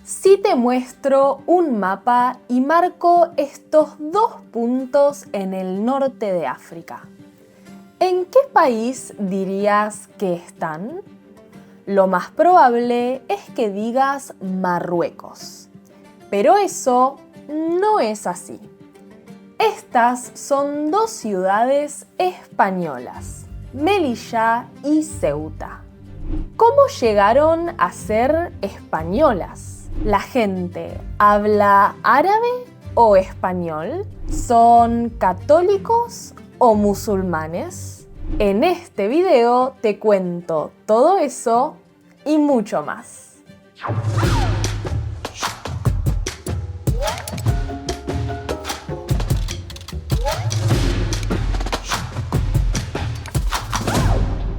Si te muestro un mapa y marco estos dos puntos en el norte de África, ¿en qué país dirías que están? Lo más probable es que digas Marruecos, pero eso no es así. Estas son dos ciudades españolas, Melilla y Ceuta. ¿Cómo llegaron a ser españolas? ¿La gente habla árabe o español? ¿Son católicos o musulmanes? En este video te cuento todo eso y mucho más.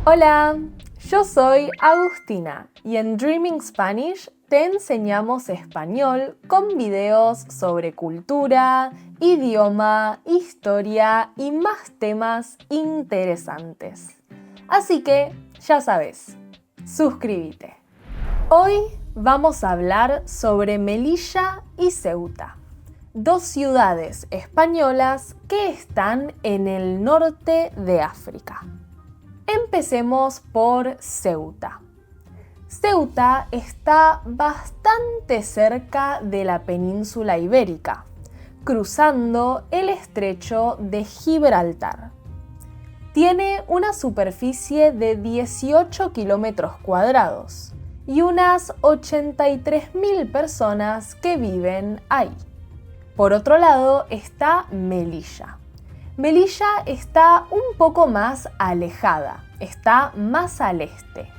Hola, yo soy Agustina y en Dreaming Spanish te enseñamos español con videos sobre cultura, idioma, historia y más temas interesantes. Así que ya sabes, suscríbete. Hoy vamos a hablar sobre Melilla y Ceuta, dos ciudades españolas que están en el norte de África. Empecemos por Ceuta. Ceuta está bastante cerca de la península ibérica, cruzando el estrecho de Gibraltar. Tiene una superficie de 18 kilómetros cuadrados y unas 83.000 personas que viven ahí. Por otro lado está Melilla. Melilla está un poco más alejada, está más al este.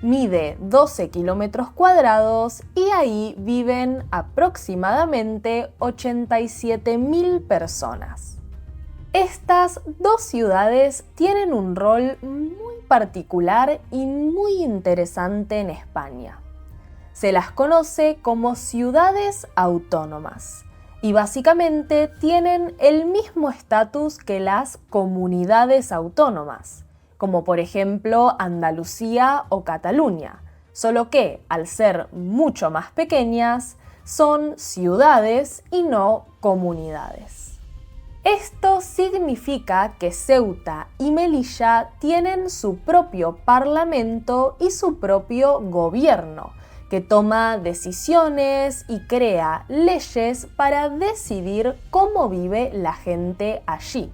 Mide 12 kilómetros cuadrados y ahí viven aproximadamente 87.000 personas. Estas dos ciudades tienen un rol muy particular y muy interesante en España. Se las conoce como ciudades autónomas y básicamente tienen el mismo estatus que las comunidades autónomas, como por ejemplo Andalucía o Cataluña, solo que al ser mucho más pequeñas, son ciudades y no comunidades. Esto significa que Ceuta y Melilla tienen su propio parlamento y su propio gobierno, que toma decisiones y crea leyes para decidir cómo vive la gente allí.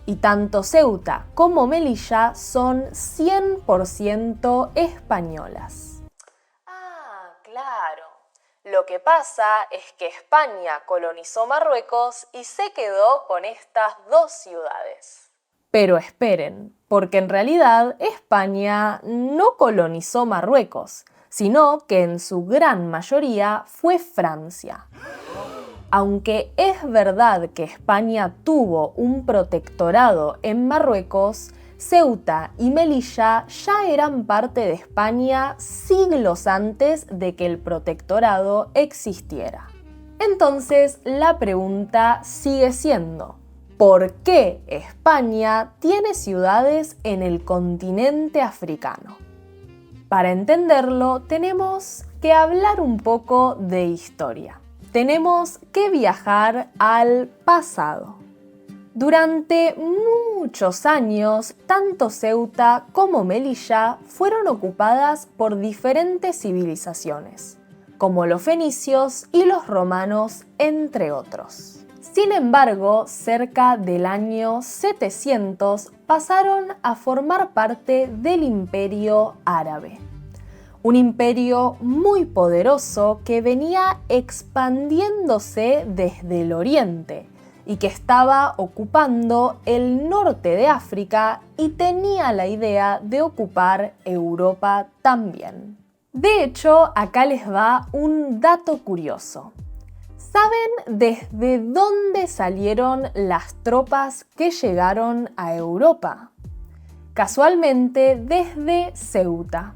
Y tanto Ceuta como Melilla son 100% españolas. Ah, claro. Lo que pasa es que España colonizó Marruecos y se quedó con estas dos ciudades. Pero esperen, porque en realidad España no colonizó Marruecos, sino que en su gran mayoría fue Francia. Aunque es verdad que España tuvo un protectorado en Marruecos, Ceuta y Melilla ya eran parte de España siglos antes de que el protectorado existiera. Entonces, la pregunta sigue siendo: ¿por qué España tiene ciudades en el continente africano? Para entenderlo, tenemos que hablar un poco de historia. Tenemos que viajar al pasado. Durante muchos años, tanto Ceuta como Melilla fueron ocupadas por diferentes civilizaciones, como los fenicios y los romanos, entre otros. Sin embargo, cerca del año 700 pasaron a formar parte del Imperio Árabe. Un imperio muy poderoso que venía expandiéndose desde el oriente y que estaba ocupando el norte de África y tenía la idea de ocupar Europa también. De hecho, acá les va un dato curioso. ¿Saben desde dónde salieron las tropas que llegaron a Europa? Casualmente desde Ceuta.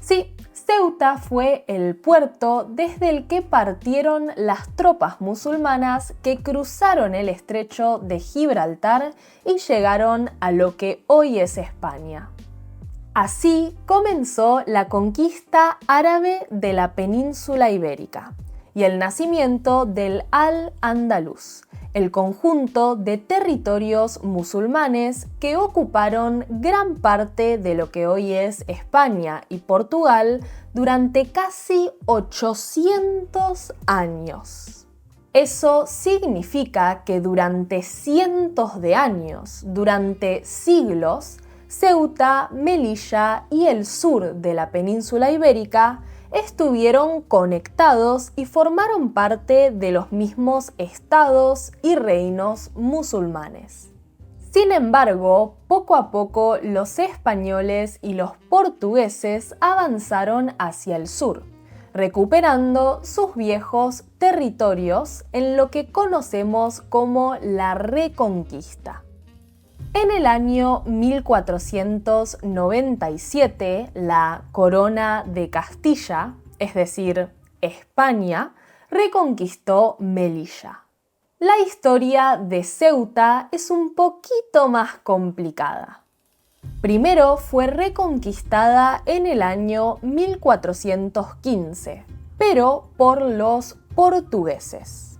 Sí, Ceuta fue el puerto desde el que partieron las tropas musulmanas que cruzaron el estrecho de Gibraltar y llegaron a lo que hoy es España. Así comenzó la conquista árabe de la península ibérica y el nacimiento del Al-Ándalus, el conjunto de territorios musulmanes que ocuparon gran parte de lo que hoy es España y Portugal durante casi 800 años. Eso significa que durante cientos de años, durante siglos, Ceuta, Melilla y el sur de la península ibérica estuvieron conectados y formaron parte de los mismos estados y reinos musulmanes. Sin embargo, poco a poco los españoles y los portugueses avanzaron hacia el sur, recuperando sus viejos territorios en lo que conocemos como la Reconquista. En el año 1497, la Corona de Castilla, es decir, España, reconquistó Melilla. La historia de Ceuta es un poquito más complicada. Primero fue reconquistada en el año 1415, pero por los portugueses.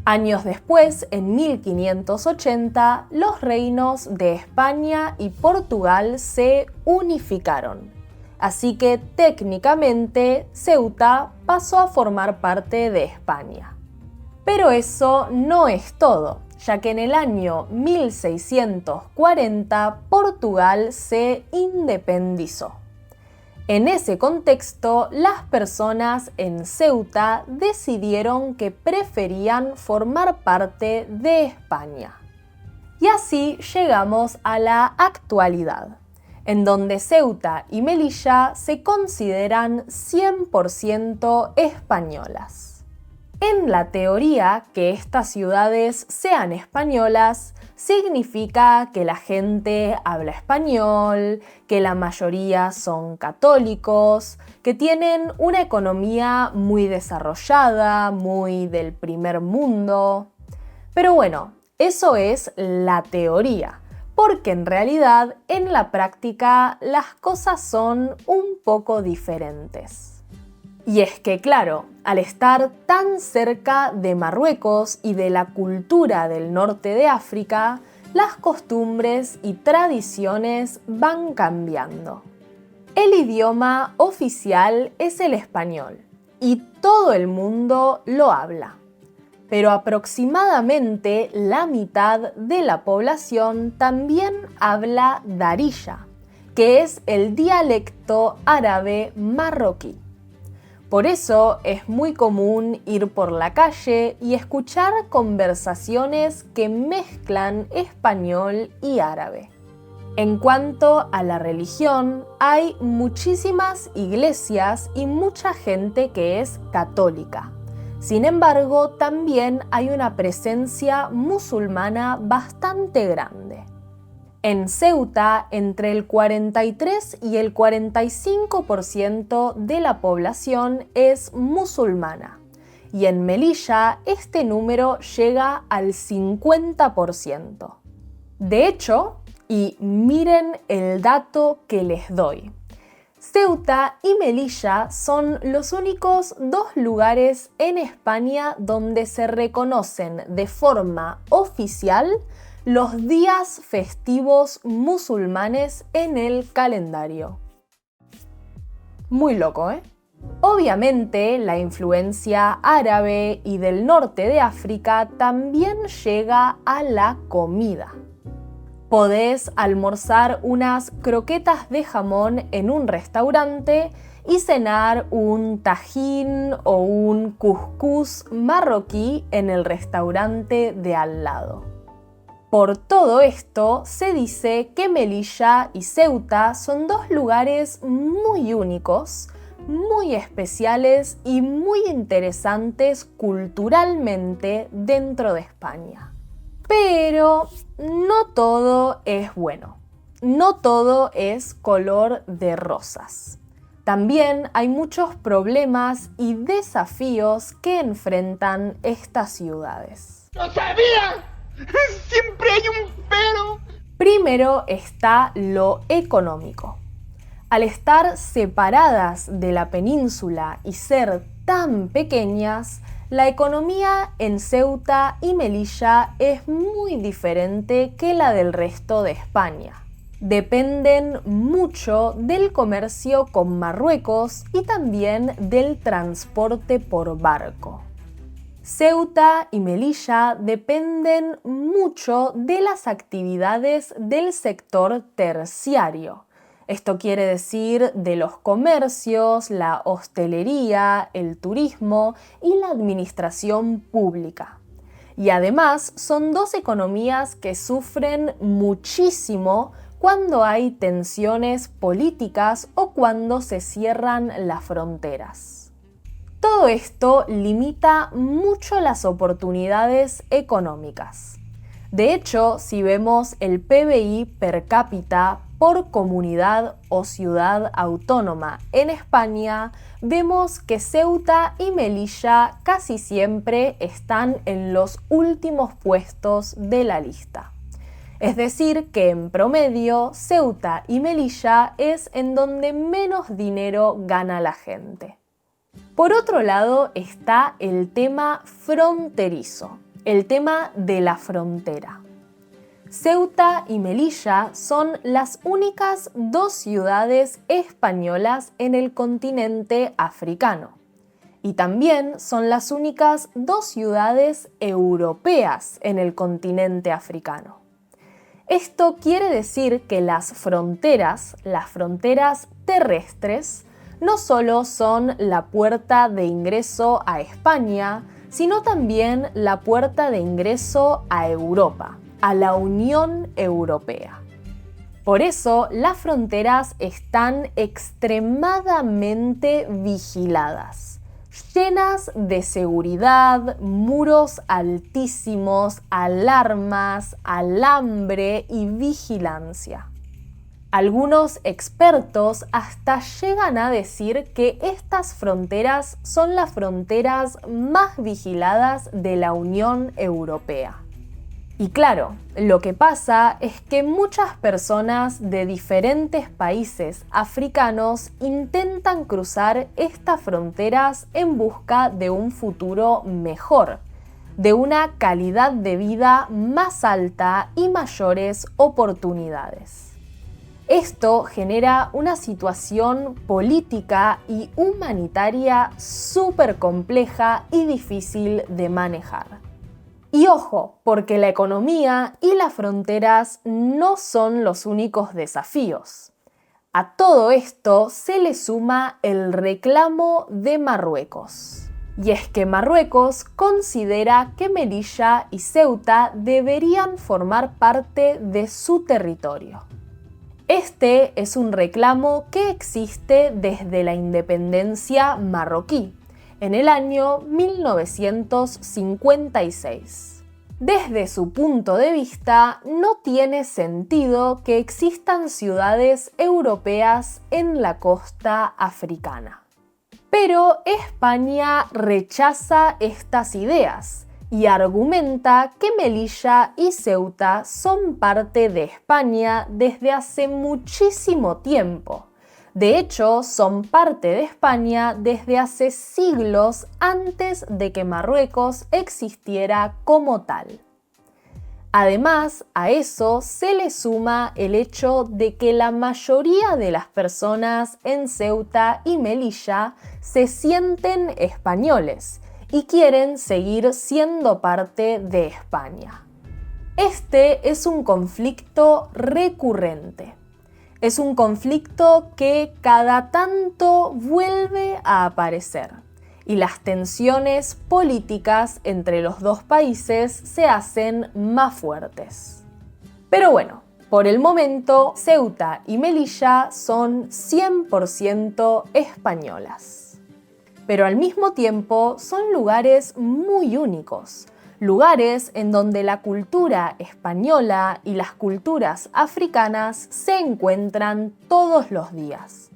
Años después, en 1580, los reinos de España y Portugal se unificaron. Así que técnicamente Ceuta pasó a formar parte de España. Pero eso no es todo, ya que en el año 1640 Portugal se independizó. En ese contexto, las personas en Ceuta decidieron que preferían formar parte de España. Y así llegamos a la actualidad, en donde Ceuta y Melilla se consideran 100% españolas. En la teoría, que estas ciudades sean españolas significa que la gente habla español, que la mayoría son católicos, que tienen una economía muy desarrollada, muy del primer mundo. Pero bueno, eso es la teoría, porque en realidad en la práctica las cosas son un poco diferentes. Y es que, claro, al estar tan cerca de Marruecos y de la cultura del norte de África, las costumbres y tradiciones van cambiando. El idioma oficial es el español y todo el mundo lo habla. Pero aproximadamente la mitad de la población también habla darija, que es el dialecto árabe marroquí. Por eso es muy común ir por la calle y escuchar conversaciones que mezclan español y árabe. En cuanto a la religión, hay muchísimas iglesias y mucha gente que es católica. Sin embargo, también hay una presencia musulmana bastante grande. En Ceuta, entre el 43 y el 45% de la población es musulmana, y en Melilla este número llega al 50%. De hecho, y miren el dato que les doy, Ceuta y Melilla son los únicos dos lugares en España donde se reconocen de forma oficial los días festivos musulmanes en el calendario. Muy loco, ¿eh? Obviamente, la influencia árabe y del norte de África también llega a la comida. Podés almorzar unas croquetas de jamón en un restaurante y cenar un tajín o un cuscús marroquí en el restaurante de al lado. Por todo esto, se dice que Melilla y Ceuta son dos lugares muy únicos, muy especiales y muy interesantes culturalmente dentro de España. Pero no todo es bueno, no todo es color de rosas. También hay muchos problemas y desafíos que enfrentan estas ciudades. ¡Lo sabía! ¡Siempre hay un pero! Primero está lo económico. Al estar separadas de la península y ser tan pequeñas, la economía en Ceuta y Melilla es muy diferente que la del resto de España. Dependen mucho del comercio con Marruecos y también del transporte por barco. Ceuta y Melilla dependen mucho de las actividades del sector terciario. Esto quiere decir de los comercios, la hostelería, el turismo y la administración pública. Y además son dos economías que sufren muchísimo cuando hay tensiones políticas o cuando se cierran las fronteras. Todo esto limita mucho las oportunidades económicas. De hecho, si vemos el PBI per cápita por comunidad o ciudad autónoma en España, vemos que Ceuta y Melilla casi siempre están en los últimos puestos de la lista. Es decir, que en promedio, Ceuta y Melilla es en donde menos dinero gana la gente. Por otro lado está el tema fronterizo, el tema de la frontera. Ceuta y Melilla son las únicas dos ciudades españolas en el continente africano. Y también son las únicas dos ciudades europeas en el continente africano. Esto quiere decir que las fronteras terrestres, no solo son la puerta de ingreso a España, sino también la puerta de ingreso a Europa, a la Unión Europea. Por eso, las fronteras están extremadamente vigiladas, llenas de seguridad, muros altísimos, alarmas, alambre y vigilancia. Algunos expertos hasta llegan a decir que estas fronteras son las fronteras más vigiladas de la Unión Europea. Y claro, lo que pasa es que muchas personas de diferentes países africanos intentan cruzar estas fronteras en busca de un futuro mejor, de una calidad de vida más alta y mayores oportunidades. Esto genera una situación política y humanitaria súper compleja y difícil de manejar. Y ojo, porque la economía y las fronteras no son los únicos desafíos. A todo esto se le suma el reclamo de Marruecos. Y es que Marruecos considera que Melilla y Ceuta deberían formar parte de su territorio. Este es un reclamo que existe desde la independencia marroquí, en el año 1956. Desde su punto de vista, no tiene sentido que existan ciudades europeas en la costa africana. Pero España rechaza estas ideas y argumenta que Melilla y Ceuta son parte de España desde hace muchísimo tiempo. De hecho, son parte de España desde hace siglos antes de que Marruecos existiera como tal. Además, a eso se le suma el hecho de que la mayoría de las personas en Ceuta y Melilla se sienten españoles y quieren seguir siendo parte de España. Este es un conflicto recurrente. Es un conflicto que cada tanto vuelve a aparecer y las tensiones políticas entre los dos países se hacen más fuertes. Pero bueno, por el momento, Ceuta y Melilla son 100% españolas. Pero al mismo tiempo son lugares muy únicos, lugares en donde la cultura española y las culturas africanas se encuentran todos los días.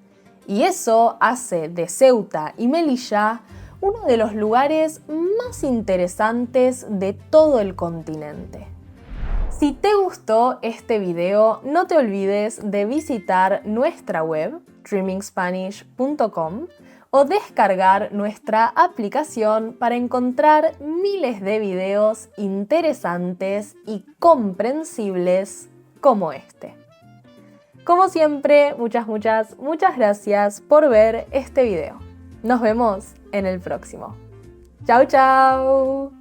Y eso hace de Ceuta y Melilla uno de los lugares más interesantes de todo el continente. Si te gustó este video, no te olvides de visitar nuestra web dreamingspanish.com o descargar nuestra aplicación para encontrar miles de videos interesantes y comprensibles como este. Como siempre, muchas gracias por ver este video. Nos vemos en el próximo. ¡Chao, chao!